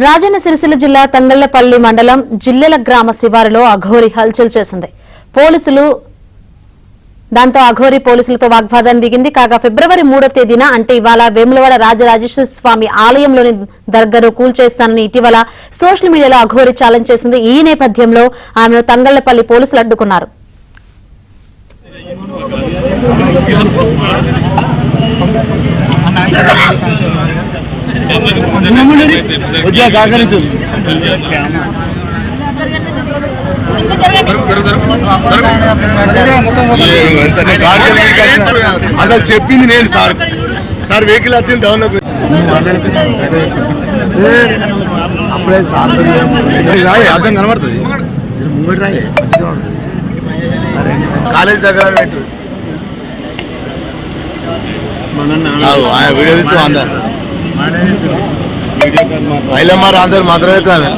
రాజన్న సిరిసిల్ల జిల్లా తంగళ్లపల్లి మండలం జిల్లెల గ్రామ శివారులో అఘోరి హల్చల్ చేసింది. దాంతో అఘోరి పోలీసులతో వాగ్వాదం దిగింది. కాగా ఫిబ్రవరి 3వ తేదీన అంటే ఇవాళ వేములవాడ రాజరాజేశ్వర స్వామి ఆలయంలోని దర్గాను కూల్చేస్తానని ఇటీవల సోషల్ మీడియాలో అఘోరి ఛాలెంజ్ చేసింది. ఈ నేపథ్యంలో ఆమెను తంగళ్లపల్లి పోలీసులు అడ్డుకున్నారు. అసలు చెప్పింది నేను సార్ వెహికల్ వచ్చింది డౌన్ అప్పుడే అర్థం కనబడుతుంది. కాలేజ్ దగ్గర పెట్టు వీడియో తీస్తూ అందరు ఐలమ్మారు అందరు మాత్రమే కాదు.